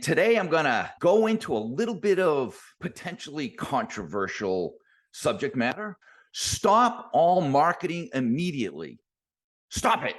Today, I'm going to go into a little bit of potentially controversial subject matter. Stop all marketing immediately. Stop it.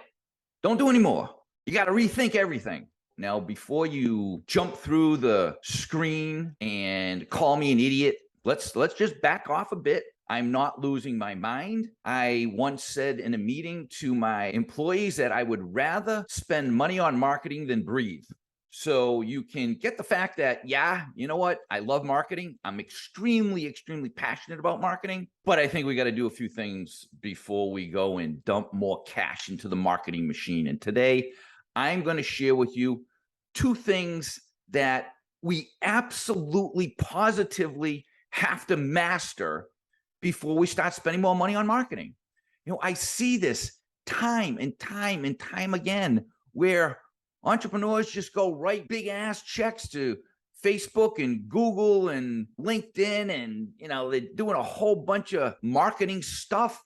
Don't do anymore. You got to rethink everything. Now, before you jump through the screen and call me an idiot, let's just back off a bit. I'm not losing my mind. I once said in a meeting to my employees that I would rather spend money on marketing than breathe. So you can get the fact that, yeah, you know what? I love marketing. I'm extremely, extremely passionate about marketing, but I think we got to do a few things before we go and dump more cash into the marketing machine. And today I'm going to share with you two things that we absolutely, positively have to master before we start spending more money on marketing. I see this time and time and time again where entrepreneurs just go write big ass checks to Facebook and Google and LinkedIn, and they're doing a whole bunch of marketing stuff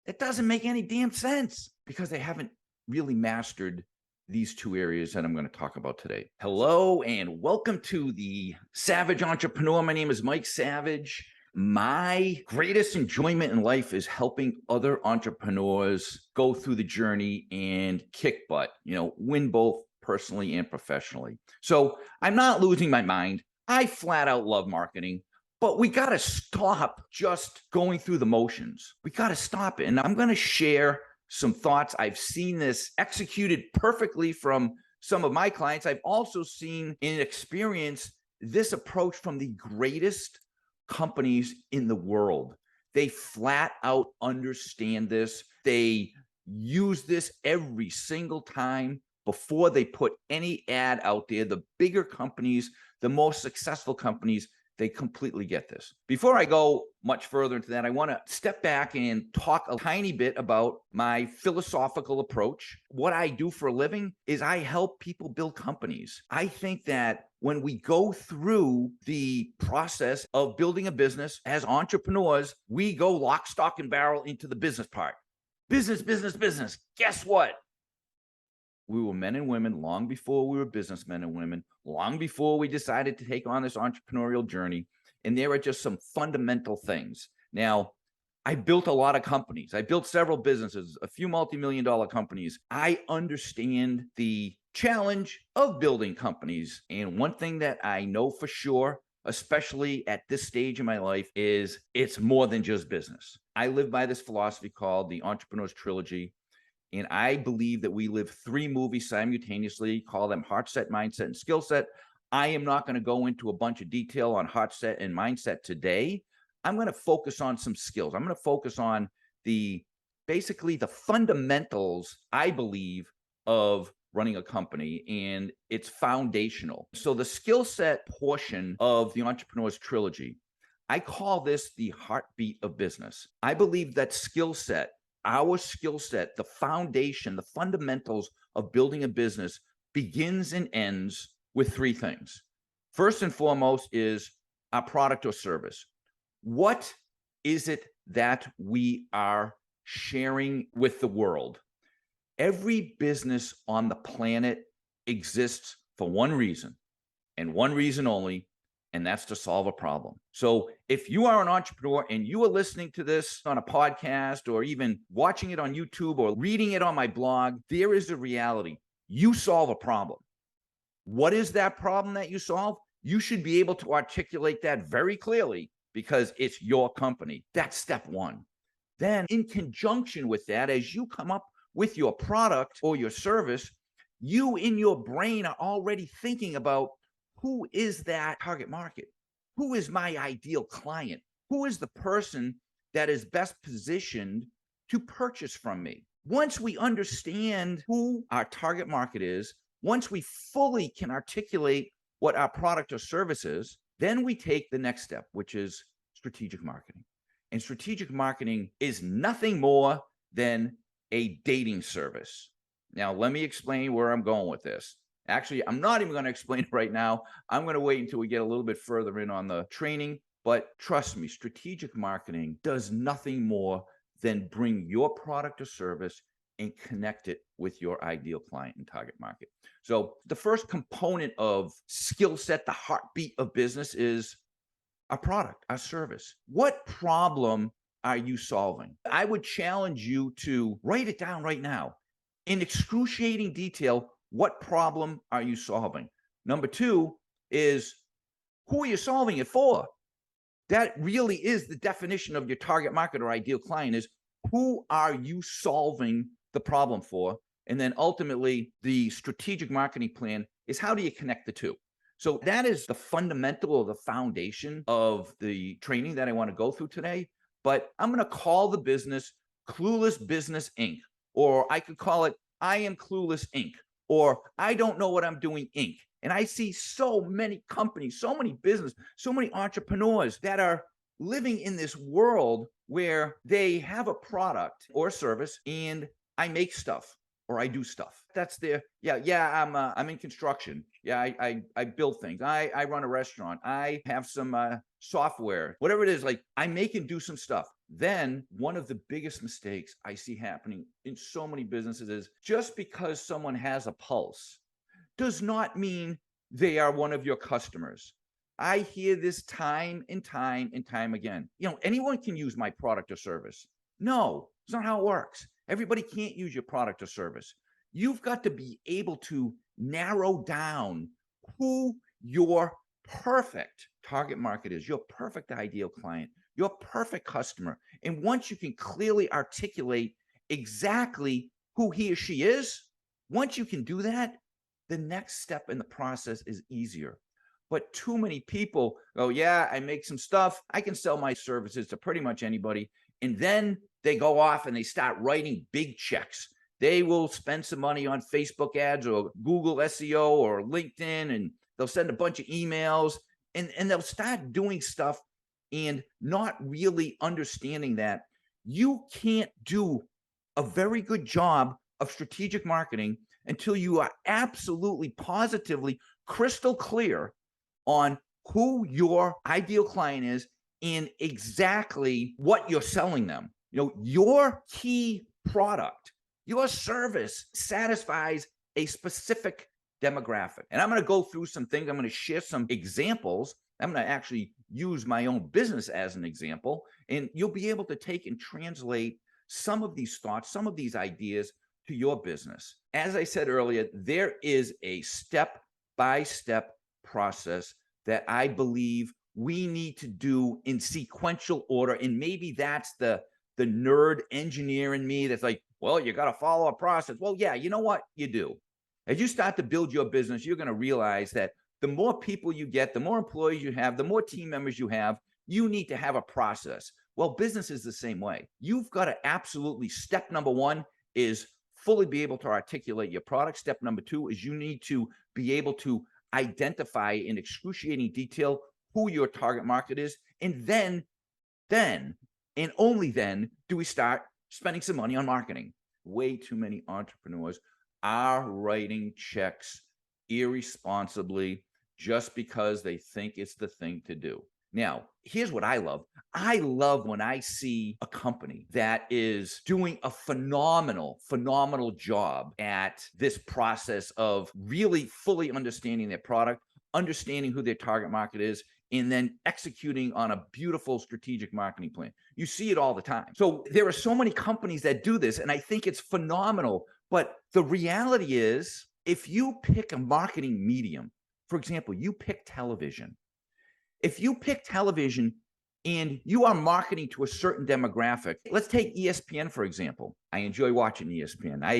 that doesn't make any damn sense because they haven't really mastered these two areas that I'm going to talk about today. Hello and welcome to the Savage Entrepreneur. My name is Mike Savage. My greatest enjoyment in life is helping other entrepreneurs go through the journey and kick butt, win both personally and professionally. So I'm not losing my mind. I flat out love marketing, but we got to stop just going through the motions. We got to stop it. And I'm going to share some thoughts. I've seen this executed perfectly from some of my clients. I've also seen and experienced this approach from the greatest companies in the world. They flat out understand this. They use this every single time before they put any ad out there. The bigger companies, the most successful companies, they completely get this. Before I go much further into that, I want to step back and talk a tiny bit about my philosophical approach. What I do for a living is I help people build companies. I think that when we go through the process of building a business as entrepreneurs, we go lock, stock, and barrel into the business part. Business, business, business. Guess what? We were men and women long before we were businessmen and women, long before we decided to take on this entrepreneurial journey. And there are just some fundamental things. Now, I built a lot of companies. I built several businesses, a few multi-million-dollar companies. I understand the challenge of building companies. And one thing that I know for sure, especially at this stage in my life, is it's more than just business. I live by this philosophy called the Entrepreneur's Trilogy. And I believe that we live three movies simultaneously, call them Heart Set, Mindset, and Skill Set. I am not going to go into a bunch of detail on Heart Set and Mindset today. I'm going to focus on some skills. I'm going to focus on basically the fundamentals, I believe, of running a company, and it's foundational. So the skill set portion of the Entrepreneur's Trilogy, I call this the heartbeat of business. I believe that skill set, our skill set, the foundation, the fundamentals of building a business begins and ends with three things. First and foremost is our product or service. What is it that we are sharing with the world? Every business on the planet exists for one reason and one reason only, and that's to solve a problem. So if you are an entrepreneur and you are listening to this on a podcast or even watching it on YouTube or reading it on my blog, there is a reality. You solve a problem. What is that problem that you solve? You should be able to articulate that very clearly because it's your company. That's step one. Then in conjunction with that, as you come up with your product or your service, you in your brain are already thinking about, who is that target market? Who is my ideal client? Who is the person that is best positioned to purchase from me? Once we understand who our target market is, once we fully can articulate what our product or service is, then we take the next step, which is strategic marketing. And strategic marketing is nothing more than a dating service. Now, let me explain where I'm going with this. Actually, I'm not even going to explain it right now. I'm going to wait until we get a little bit further in on the training. But trust me, strategic marketing does nothing more than bring your product or service and connect it with your ideal client and target market. So the first component of skill set, the heartbeat of business, is our product, our service. What problem are you solving? I would challenge you to write it down right now in excruciating detail. What problem are you solving? Number two is, who are you solving it for? That really is the definition of your target market or ideal client, is who are you solving the problem for? And then ultimately, the strategic marketing plan is, how do you connect the two? So that is the fundamental or the foundation of the training that I want to go through today. But I'm going to call the business Clueless Business Inc. Or I could call it I Am Clueless Inc. Or I Don't Know What I'm Doing Inc. And I see so many companies, so many business, so many entrepreneurs that are living in this world where they have a product or service, and I make stuff or I do stuff. That's their, I'm in construction. Yeah, I build things. I run a restaurant. I have some software, whatever it is. Like, I make and do some stuff. Then one of the biggest mistakes I see happening in so many businesses is, just because someone has a pulse does not mean they are one of your customers. I hear this time and time and time again. Anyone can use my product or service. No, it's not how it works. Everybody can't use your product or service. You've got to be able to narrow down who your perfect target market is, your perfect ideal client, your perfect customer. And once you can clearly articulate exactly who he or she is, once you can do that, the next step in the process is easier. But too many people go, yeah, I make some stuff. I can sell my services to pretty much anybody. And then they go off and they start writing big checks. They will spend some money on Facebook ads or Google SEO or LinkedIn, and they'll send a bunch of emails, and they'll start doing stuff and not really understanding that you can't do a very good job of strategic marketing until you are absolutely, positively, crystal clear on who your ideal client is and exactly what you're selling them. Your key product, your service satisfies a specific demographic. And I'm going to go through some things. I'm going to share some examples. I'm going to actually use my own business as an example, and you'll be able to take and translate some of these thoughts, some of these ideas to your business. As I said earlier, there is a step-by-step process that I believe we need to do in sequential order. And maybe that's the nerd engineer in me that's like, well, you got to follow a process. Well, yeah, you know what? You do. As you start to build your business, you're going to realize that the more people you get, the more employees you have, the more team members you have, you need to have a process. Well, business is the same way. You've got to absolutely, step number one is fully be able to articulate your product. Step number two is you need to be able to identify in excruciating detail who your target market is. And then, and only then, do we start spending some money on marketing. Way too many entrepreneurs are writing checks irresponsibly just because they think it's the thing to do. Now, here's what I love. I love when I see a company that is doing a phenomenal job at this process of really fully understanding their product, understanding who their target market is, and then executing on a beautiful strategic marketing plan. You see it all the time. So there are so many companies that do this, and I think it's phenomenal. But the reality is, if you pick a marketing medium, for example, you pick television. If you pick television and you are marketing to a certain demographic, let's take ESPN, for example. I enjoy watching ESPN. I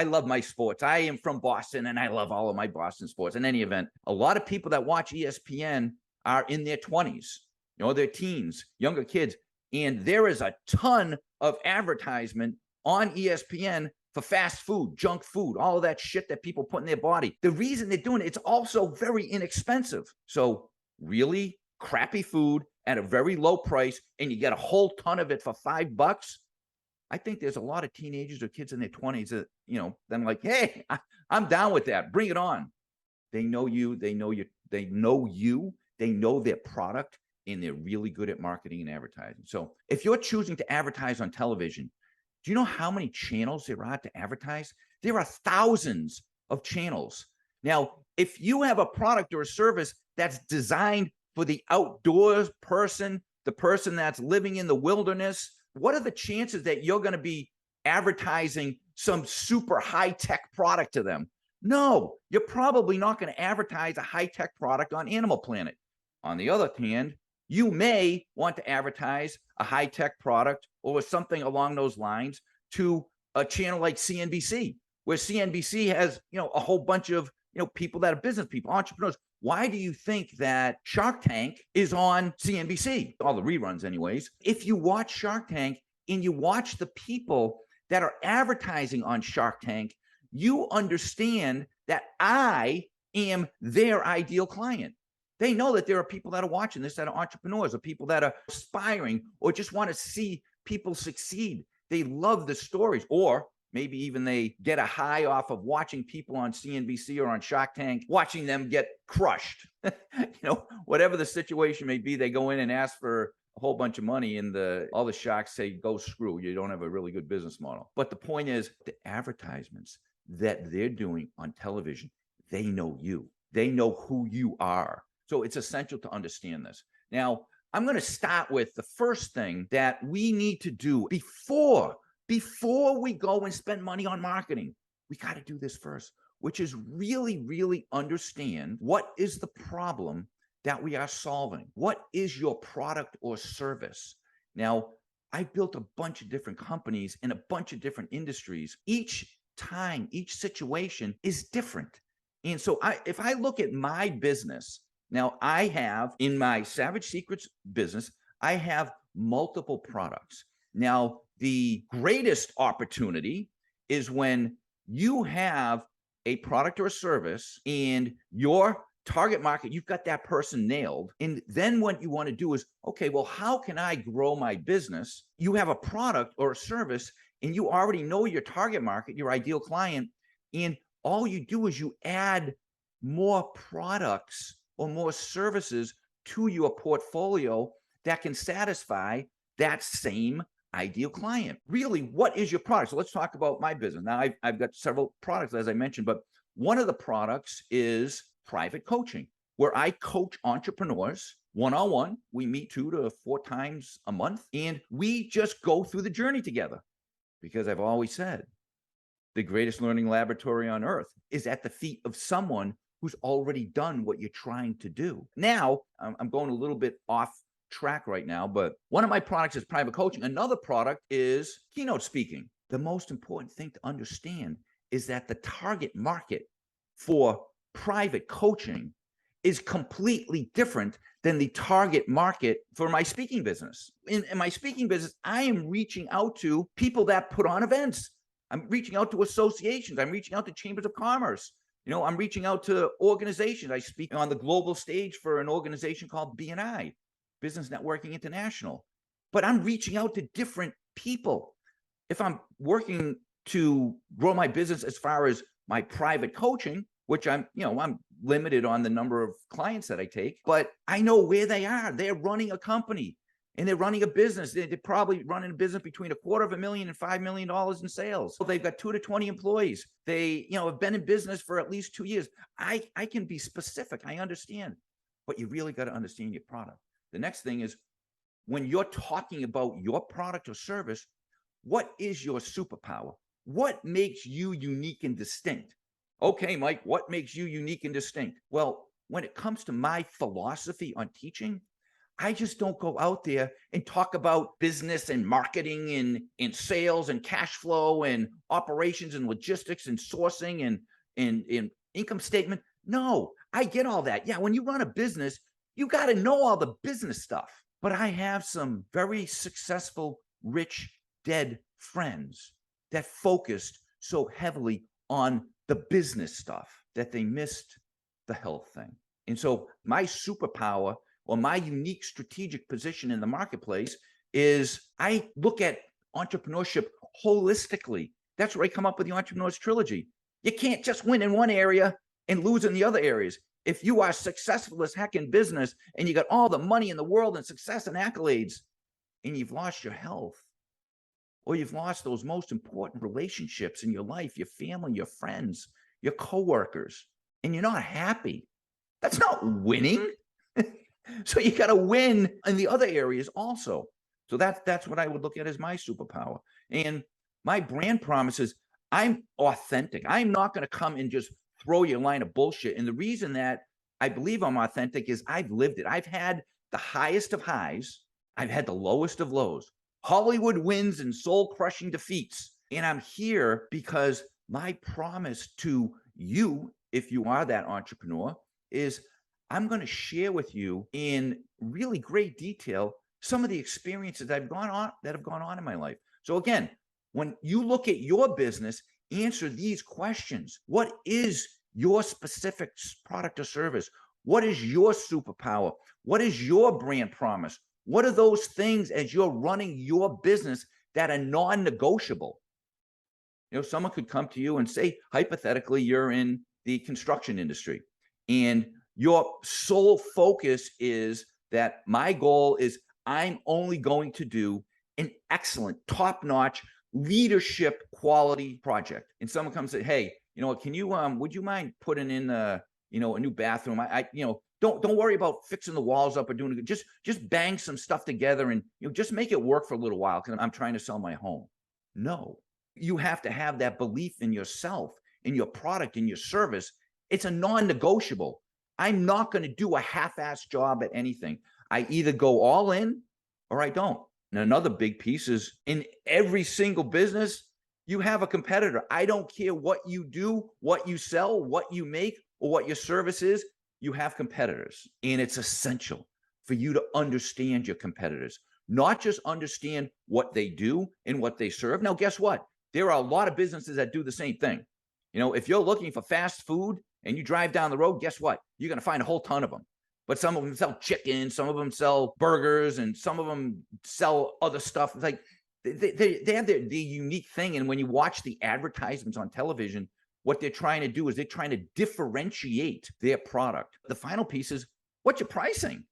love my sports. I am from Boston, and I love all of my Boston sports. In any event, a lot of people that watch ESPN are in their 20s, their teens, younger kids. And there is a ton of advertisement on ESPN for fast food, junk food, all of that shit that people put in their body. The reason they're doing it, it's also very inexpensive. So really crappy food at a very low price, and you get a whole ton of it for $5. I think there's a lot of teenagers or kids in their 20s that, them like, hey, I'm down with that. Bring it on. They know you. They know you. They know you. They know their product, and they're really good at marketing and advertising. So if you're choosing to advertise on television, Do you know how many channels there are to advertise? There are thousands of channels. Now, if you have a product or a service that's designed for the outdoors person, the person that's living in the wilderness, what are the chances that you're going to be advertising some super high-tech product to them? No, you're probably not going to advertise a high-tech product on Animal Planet. On the other hand, you may want to advertise a high-tech product or something along those lines to a channel like CNBC, where CNBC has, a whole bunch of, people that are business people, entrepreneurs. Why do you think that Shark Tank is on CNBC? All the reruns anyways. If you watch Shark Tank and you watch the people that are advertising on Shark Tank, you understand that I am their ideal client. They know that there are people that are watching this that are entrepreneurs or people that are aspiring or just want to see people succeed. They love the stories, or maybe even they get a high off of watching people on CNBC or on Shark Tank, watching them get crushed. Whatever the situation may be, they go in and ask for a whole bunch of money and all the sharks say, go screw, you don't have a really good business model. But the point is, the advertisements that they're doing on television, they know you. They know who you are. So it's essential to understand this. Now, I'm going to start with the first thing that we need to do before we go and spend money on marketing. We got to do this first, which is really, really understand what is the problem that we are solving. What is your product or service? Now, I built a bunch of different companies in a bunch of different industries. Each time, each situation is different. And so if I look at my business, now I have in my Savage Secrets business, I have multiple products. Now, the greatest opportunity is when you have a product or a service and your target market, you've got that person nailed. And then what you want to do is, okay, well, how can I grow my business? You have a product or a service and you already know your target market, your ideal client. And all you do is you add more products or more services to your portfolio that can satisfy that same ideal client. Really, what is your product? So let's talk about my business. Now, I've got several products, as I mentioned, but one of the products is private coaching, where I coach entrepreneurs one-on-one. We meet 2 to 4 times a month, and we just go through the journey together. Because I've always said, the greatest learning laboratory on earth is at the feet of someone who's already done what you're trying to do. Now, I'm going a little bit off track right now, but one of my products is private coaching. Another product is keynote speaking. The most important thing to understand is that the target market for private coaching is completely different than the target market for my speaking business. In my speaking business, I am reaching out to people that put on events. I'm reaching out to associations. I'm reaching out to chambers of commerce. I'm reaching out to organizations. I speak on the global stage for an organization called BNI, Business Networking International. But I'm reaching out to different people. If I'm working to grow my business as far as my private coaching, which I'm limited on the number of clients that I take, but I know where they are. They're running a company and they're running a business. They're probably running a business between $250,000 and $5 million in sales. They've got 2 to 20 employees. They, have been in business for at least 2 years. I can be specific. I understand, but you really got to understand your product. The next thing is, when you're talking about your product or service, what is your superpower? What makes you unique and distinct? Okay, Mike, what makes you unique and distinct? Well, when it comes to my philosophy on teaching, I just don't go out there and talk about business and marketing and sales and cash flow and operations and logistics and sourcing and income statement. No, I get all that. Yeah, when you run a business, you got to know all the business stuff. But I have some very successful, rich, dead friends that focused so heavily on the business stuff that they missed the health thing. And so my superpower or my unique strategic position in the marketplace is I look at entrepreneurship holistically. That's where I come up with the Entrepreneur's Trilogy. You can't just win in one area and lose in the other areas. If you are successful as heck in business and you got all the money in the world and success and accolades and you've lost your health, or you've lost those most important relationships in your life, your family, your friends, your coworkers, and you're not happy. That's not winning. So you got to win in the other areas also. So that's what I would look at as my superpower. And my brand promise is I'm authentic. I'm not going to come and just throw you a line of bullshit. And the reason that I believe I'm authentic is I've lived it. I've had the highest of highs. I've had the lowest of lows. Hollywood wins and soul crushing defeats. And I'm here because my promise to you, if you are that entrepreneur, is I'm going to share with you in really great detail some of the experiences that have gone on in my life. So again, when you look at your business, answer these questions. What is your specific product or service? What is your superpower? What is your brand promise? What are those things as you're running your business that are non-negotiable? You know, someone could come to you and say, hypothetically, you're in the construction industry and your sole focus is that my goal is I'm only going to do an excellent, top-notch leadership quality project. And someone comes and say, hey, you know what, can you, would you mind putting in, a new bathroom? Don't worry about fixing the walls up or doing it. Just bang some stuff together and, just make it work for a little while because I'm trying to sell my home. No, you have to have that belief in yourself, in your product, in your service. It's a non-negotiable. I'm not going to do a half-assed job at anything. I either go all in or I don't. And another big piece is in every single business, you have a competitor. I don't care what you do, what you sell, what you make, or what your service is, you have competitors. And it's essential for you to understand your competitors, not just understand what they do and what they serve. Now, guess what? There are a lot of businesses that do the same thing. If you're looking for fast food and you drive down the road, guess what? You're going to find a whole ton of them. But some of them sell chicken, some of them sell burgers, and some of them sell other stuff. It's like they have their unique thing. And when you watch the advertisements on television, what they're trying to do is they're trying to differentiate their product. The final piece is what's your pricing?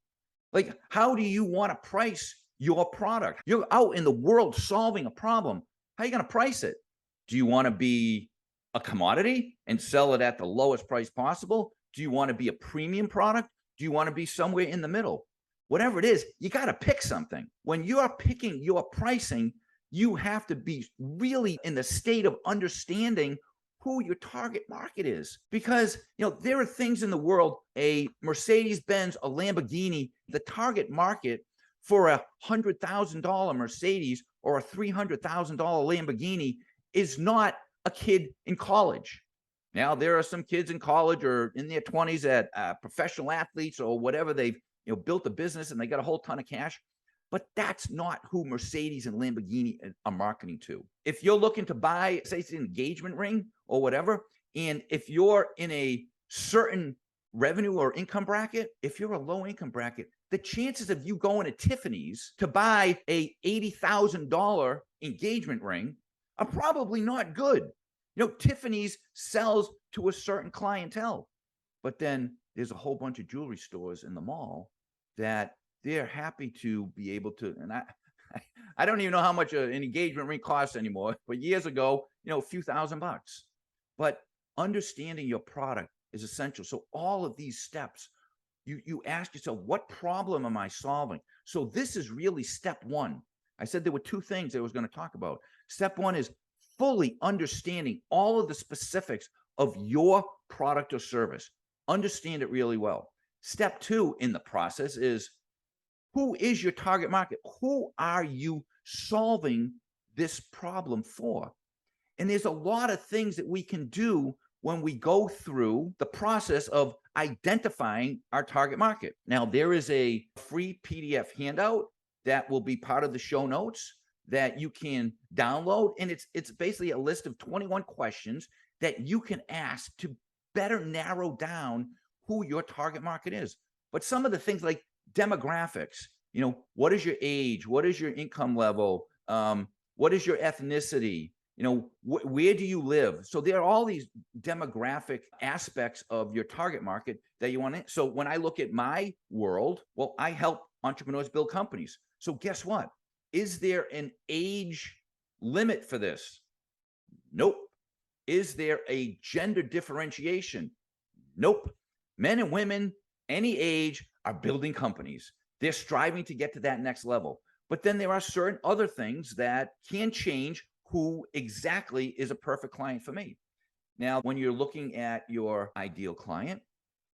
Like, how do you want to price your product? You're out in the world solving a problem. How are you going to price it? Do you want to be a commodity and sell it at the lowest price possible? Do you want to be a premium product? Do you want to be somewhere in the middle? Whatever it is, you got to pick something. When you are picking your pricing, you have to be really in the state of understanding who your target market is. Because, there are things in the world, a Mercedes-Benz, a Lamborghini, the target market for a $100,000 Mercedes or a $300,000 Lamborghini is not a kid in college. Now, there are some kids in college or in their 20s that professional athletes or whatever, they've built a business and they got a whole ton of cash. But that's not who Mercedes and Lamborghini are marketing to. If you're looking to buy, say, it's an engagement ring or whatever, and if you're in a certain revenue or income bracket, if you're a low income bracket, the chances of you going to Tiffany's to buy a $80,000 engagement ring are probably not good. Tiffany's sells to a certain clientele, but then there's a whole bunch of jewelry stores in the mall that they're happy to be able to, and I don't even know how much an engagement ring costs anymore, but years ago, a few $1,000. But understanding your product is essential. So all of these steps, you ask yourself, what problem am I solving? So this is really step one. I said there were two things I was going to talk about. Step one is fully understanding all of the specifics of your product or service. Understand it really well. Step two in the process is, who is your target market? Who are you solving this problem for? And there's a lot of things that we can do when we go through the process of identifying our target market. Now, there is a free PDF handout that will be part of the show notes that you can download. And it's basically a list of 21 questions that you can ask to better narrow down who your target market is. But some of the things like demographics, what is your age? What is your income level? What is your ethnicity? Where do you live? So there are all these demographic aspects of your target market that you want to. So when I look at my world, well, I help entrepreneurs build companies. So guess what? Is there an age limit for this? Nope. Is there a gender differentiation? Nope. Men and women, any age, are building companies. They're striving to get to that next level. But then there are certain other things that can change who exactly is a perfect client for me. Now, when you're looking at your ideal client,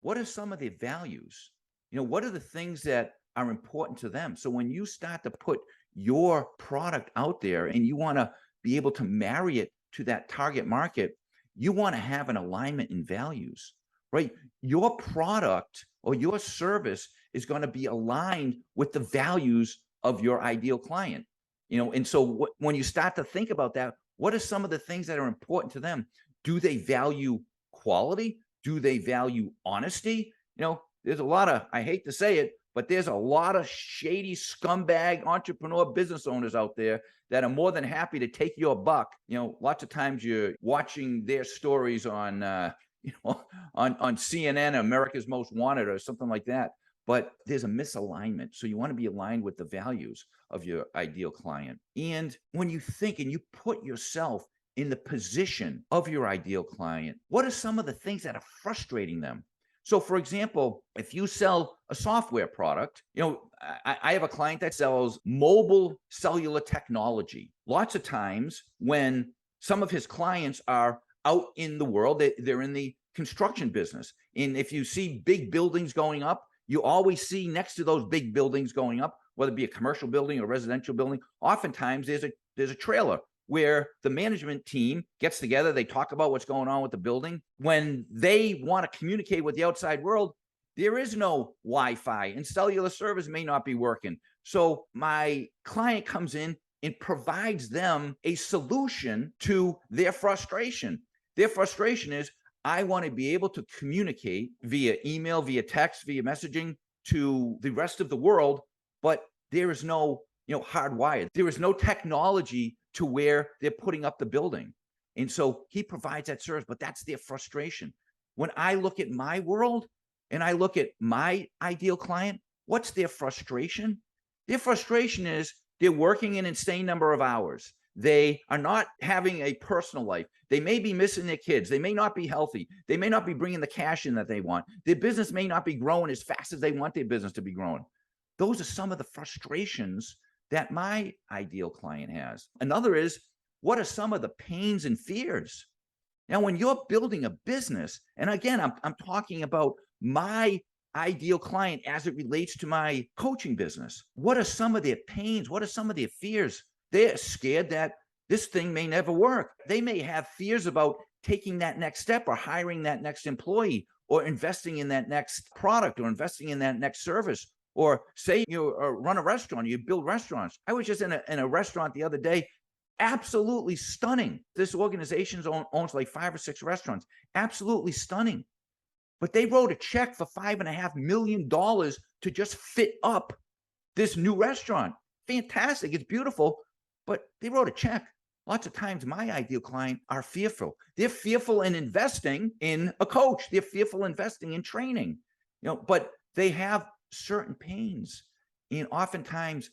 what are some of their values? What are the things that are important to them? So when you start to put your product out there and you want to be able to marry it to that target market, you want to have an alignment in values, right? Your product or your service is going to be aligned with the values of your ideal client. And so when you start to think about that, what are some of the things that are important to them? Do they value quality? Do they value honesty? There's a lot of, I hate to say it, but there's a lot of shady scumbag entrepreneur business owners out there that are more than happy to take your buck. Lots of times you're watching their stories on, on CNN, America's Most Wanted, or something like that. But there's a misalignment. So you want to be aligned with the values of your ideal client. And when you think and you put yourself in the position of your ideal client, what are some of the things that are frustrating them? So, for example, if you sell a software product, I have a client that sells mobile cellular technology. Lots of times when some of his clients are out in the world, they're in the construction business. And if you see big buildings going up, you always see next to those big buildings going up, whether it be a commercial building or a residential building, oftentimes there's a trailer where the management team gets together. They talk about what's going on with the building. When they want to communicate with the outside world, there is no Wi-Fi and cellular service may not be working. So my client comes in and provides them a solution to their frustration. Their frustration is, I want to be able to communicate via email, via text, via messaging to the rest of the world, but there is no, hardwired. There is no technology to where they're putting up the building. And so he provides that service, but that's their frustration. When I look at my world and I look at my ideal client, what's their frustration? Their frustration is they're working an insane number of hours. They are not having a personal life. They may be missing their kids. They may not be healthy. They may not be bringing the cash in that they want. Their business may not be growing as fast as they want their business to be growing. Those are some of the frustrations that my ideal client has. Another is, what are some of the pains and fears? Now, when you're building a business, and again, I'm talking about my ideal client as it relates to my coaching business. What are some of their pains? What are some of their fears? They're scared that this thing may never work. They may have fears about taking that next step or hiring that next employee or investing in that next product or investing in that next service. Or say you run a restaurant, you build restaurants. I was just in a restaurant the other day, absolutely stunning. This organization owns like 5 or 6 restaurants, absolutely stunning. But they wrote a check for $5.5 million to just fit up this new restaurant. Fantastic, it's beautiful, but they wrote a check. Lots of times my ideal client are fearful. They're fearful in investing in a coach. They're fearful investing in training, but they have certain pains. And oftentimes,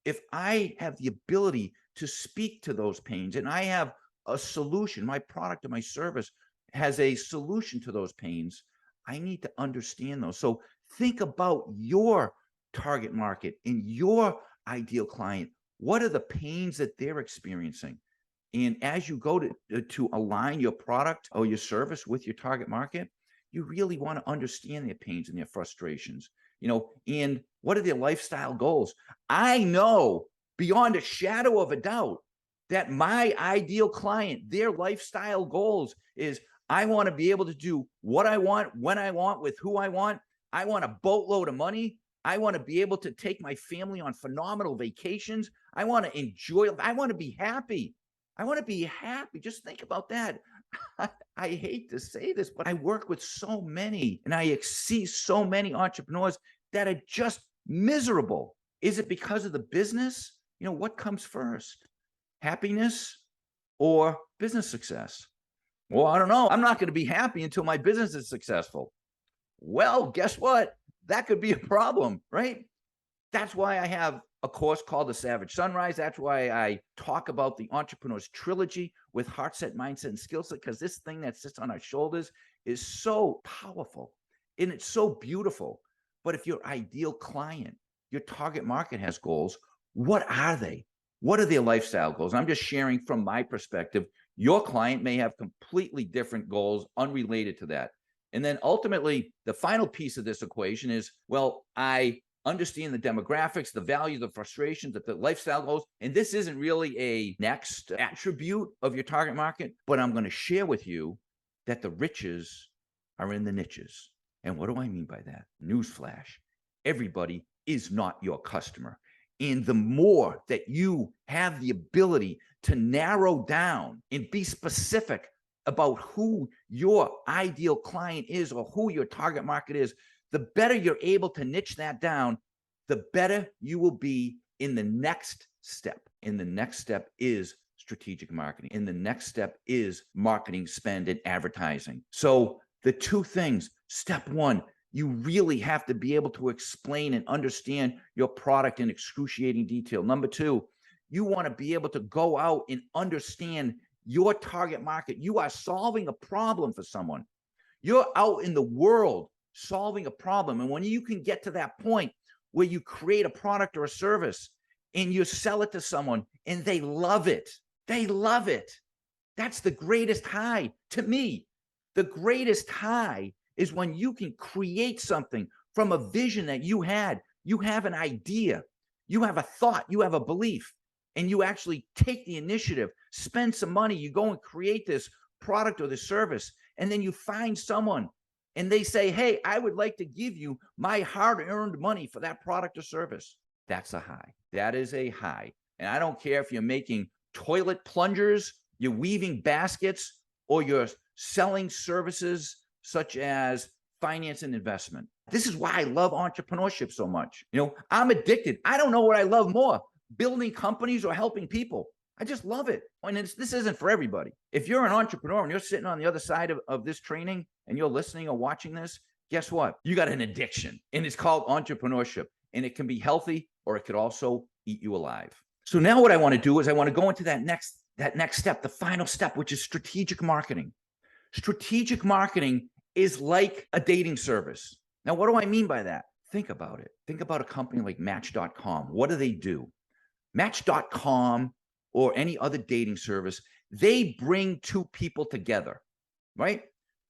if I have the ability to speak to those pains and I have a solution, my product or my service has a solution to those pains, I need to understand those. So think about your target market and your ideal client. What are the pains that they're experiencing? And as you go to align your product or your service with your target market, you really want to understand their pains and their frustrations. And what are their lifestyle goals? I know beyond a shadow of a doubt that my ideal client, their lifestyle goals is, I want to be able to do what I want, when I want, with who I want. I want a boatload of money. I want to be able to take my family on phenomenal vacations. I want to enjoy. I want to be happy. I want to be happy. Just think about that. I hate to say this, but I work with so many and I see so many entrepreneurs that are just miserable. Is it because of the business? What comes first? Happiness or business success? Well, I don't know. I'm not going to be happy until my business is successful. Well, guess what? That could be a problem, right? That's why I have a course called The Savage Sunrise. That's why I talk about the Entrepreneur's Trilogy with Heart Set, Mindset, and Skill Set, because this thing that sits on our shoulders is so powerful and it's so beautiful. But if your ideal client, your target market has goals, what are they? What are their lifestyle goals? I'm just sharing from my perspective. Your client may have completely different goals unrelated to that. And then ultimately, the final piece of this equation is, well, I understand the demographics, the value, the frustrations, the lifestyle goals. And this isn't really a next attribute of your target market, but I'm going to share with you that the riches are in the niches. And what do I mean by that? Newsflash. Everybody is not your customer. And the more that you have the ability to narrow down and be specific about who your ideal client is or who your target market is, the better you're able to niche that down, the better you will be in the next step. And the next step is strategic marketing. And the next step is marketing spend and advertising. So the two things, step one, you really have to be able to explain and understand your product in excruciating detail. Number two, you want to be able to go out and understand your target market. You are solving a problem for someone. You're out in the world solving a problem. And when you can get to that point where you create a product or a service and you sell it to someone and they love it, that's the greatest high to me. The greatest high is when you can create something from a vision that you had. You have an idea, you have a thought, you have a belief, and you actually take the initiative, spend some money, you go and create this product or this service, and then you find someone and they say, hey, I would like to give you my hard-earned money for that product or service. That's a high. That is a high. And I don't care if you're making toilet plungers, you're weaving baskets, or you're selling services such as finance and investment. This is why I love entrepreneurship so much. I'm addicted. I don't know what I love more, building companies or helping people. I just love it. And this isn't for everybody. If you're an entrepreneur and you're sitting on the other side of this training and you're listening or watching this, guess what? You got an addiction, and it's called entrepreneurship, and it can be healthy or it could also eat you alive. So now what I want to do is I want to go into that next step, the final step, which is strategic marketing. Strategic marketing is like a dating service. Now, what do I mean by that? Think about it. Think about a company like Match.com. What do? Match.com or any other dating service, they bring two people together, right?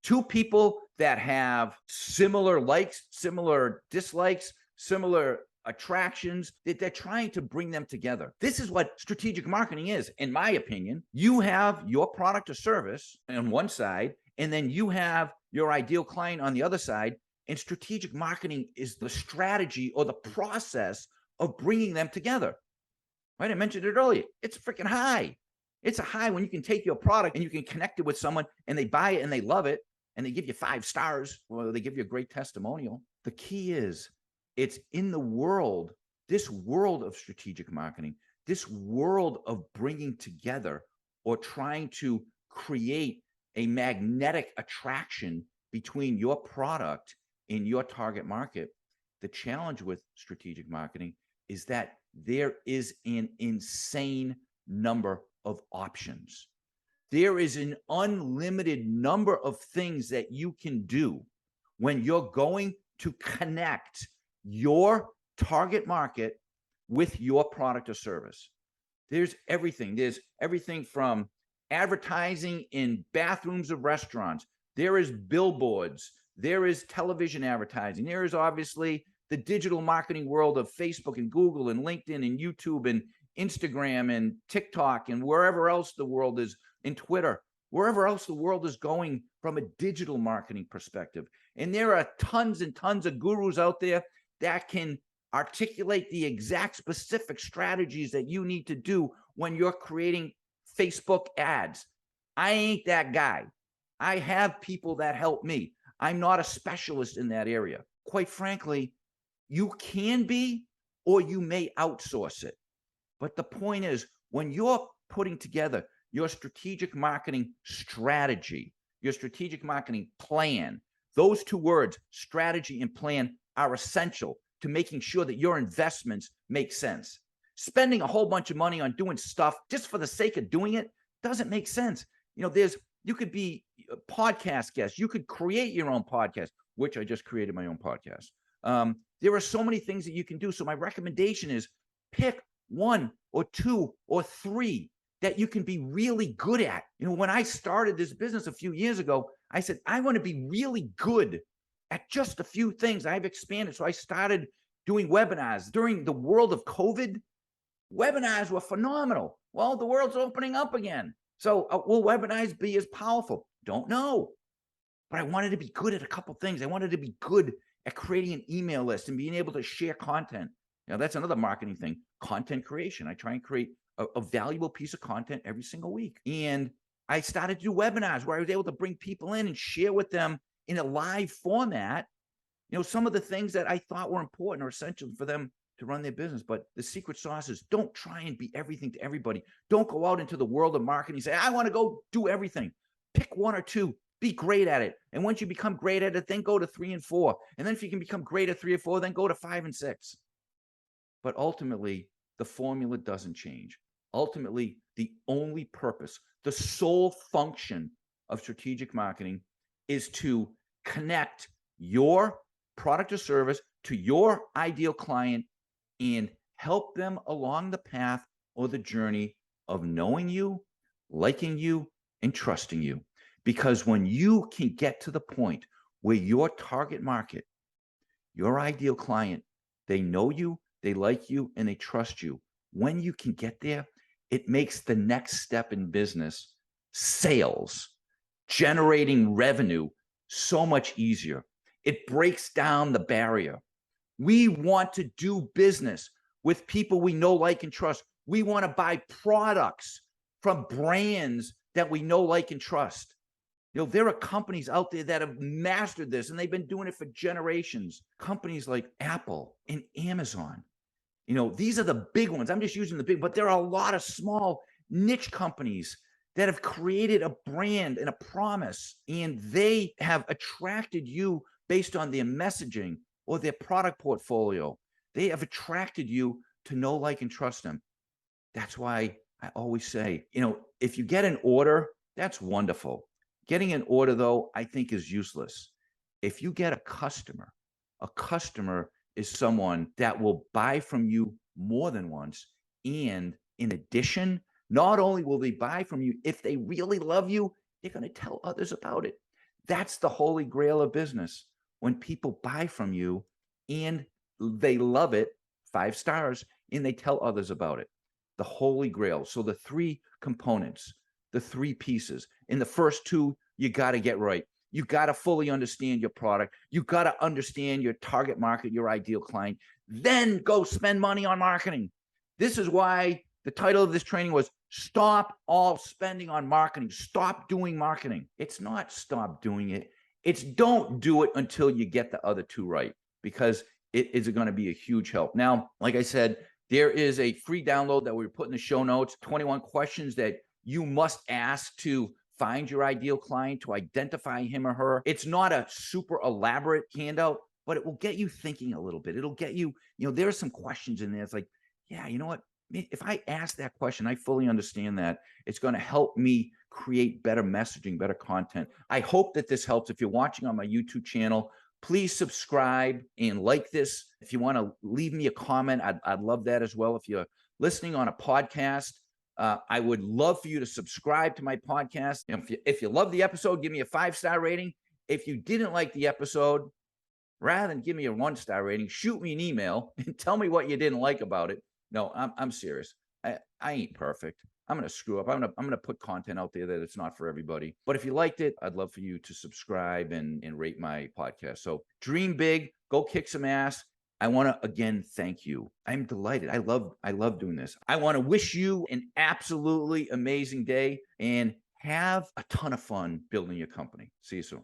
Two people that have similar likes, similar dislikes, similar attractions, that they're trying to bring them together. This is what strategic marketing is, in my opinion. You have your product or service on one side, and then you have your ideal client on the other side. And strategic marketing is the strategy or the process of bringing them together. Right? I mentioned it earlier. It's a freaking high. It's a high when you can take your product and you can connect it with someone and they buy it and they love it and they give you 5 stars or they give you a great testimonial. The key is it's in the world, this world of strategic marketing, this world of bringing together or trying to create a magnetic attraction between your product and your target market. The challenge with strategic marketing is that there is an insane number of options. There is an unlimited number of things that you can do when you're going to connect your target market with your product or service. There's everything. There's everything from advertising in bathrooms of restaurants. There is billboards. There is television advertising. There is obviously the digital marketing world of Facebook and Google and LinkedIn and YouTube and Instagram and TikTok and wherever else the world is, in Twitter, wherever else the world is going from a digital marketing perspective. And there are tons and tons of gurus out there that can articulate the exact specific strategies that you need to do when you're creating Facebook ads. I ain't that guy. I have people that help me. I'm not a specialist in that area. Quite frankly, you can be, or you may outsource it. But the point is, when you're putting together your strategic marketing strategy, your strategic marketing plan, those two words, strategy and plan, are essential. to making sure that your investments make sense. Spending a whole bunch of money on doing stuff just for the sake of doing it doesn't make sense. You could be a podcast guest. You could create your own podcast, which I just created my own podcast. There are so many things that you can do. So my recommendation is pick one or two or three that you can be really good at. When I started this business a few years ago, I said, I want to be really good at just a few things. I've expanded. So I started doing webinars. During the world of COVID, webinars were phenomenal. Well, the world's opening up again. So will webinars be as powerful? Don't know. But I wanted to be good at a couple things. I wanted to be good at creating an email list and being able to share content. That's another marketing thing, content creation. I try and create a valuable piece of content every single week. And I started to do webinars where I was able to bring people in and share with them in a live format, some of the things that I thought were important or essential for them to run their business. But the secret sauce is don't try and be everything to everybody. Don't go out into the world of marketing and say, I want to go do everything. Pick one or two, be great at it. And once you become great at it, then go to 3 and 4. And then if you can become great at 3 or 4, then go to 5 and 6. But ultimately, the formula doesn't change. Ultimately, the only purpose, the sole function of strategic marketing is to connect your product or service to your ideal client and help them along the path or the journey of knowing you, liking you, and trusting you. Because when you can get to the point where your target market, your ideal client, they know you, they like you, and they trust you, when you can get there, it makes the next step in business, sales, generating revenue, so much easier. It breaks down the barrier. We want to do business with people we know, like, and trust. We want to buy products from brands that we know, like, and trust. There are companies out there that have mastered this, and they've been doing it for generations. Companies like Apple and Amazon. These are the big ones. I'm just using the big, but there are a lot of small niche companies that have created a brand and a promise, and they have attracted you based on their messaging or their product portfolio. They have attracted you to know, like, and trust them. That's why I always say, if you get an order, that's wonderful. Getting an order, though, I think is useless. If you get a customer is someone that will buy from you more than once. And in addition, not only will they buy from you, if they really love you, they're going to tell others about it. That's the holy grail of business. When people buy from you and they love it, 5 stars, and they tell others about it. The holy grail. So the 3 components, the 3 pieces. In the first 2, you got to get right. You got to fully understand your product. You got to understand your target market, your ideal client. Then go spend money on marketing. This is why the title of this training was Stop All Spending on Marketing. Stop doing marketing. It's not stop doing it. It's don't do it until you get the other 2 right, because it is going to be a huge help. Now, like I said, there is a free download that we put in the show notes, 21 questions that you must ask to find your ideal client, to identify him or her. It's not a super elaborate handout, but it will get you thinking a little bit. It'll get you, there are some questions in there. It's like, yeah, you know what? If I ask that question, I fully understand that. It's going to help me create better messaging, better content. I hope that this helps. If you're watching on my YouTube channel, please subscribe and like this. If you want to leave me a comment, I'd love that as well. If you're listening on a podcast, I would love for you to subscribe to my podcast. If you love the episode, give me a 5-star rating. If you didn't like the episode, rather than give me a 1-star rating, shoot me an email and tell me what you didn't like about it. No, I'm serious. I ain't perfect. I'm going to screw up. I'm going to put content out there that it's not for everybody. But if you liked it, I'd love for you to subscribe and rate my podcast. So dream big, go kick some ass. I want to, again, thank you. I'm delighted. I love doing this. I want to wish you an absolutely amazing day and have a ton of fun building your company. See you soon.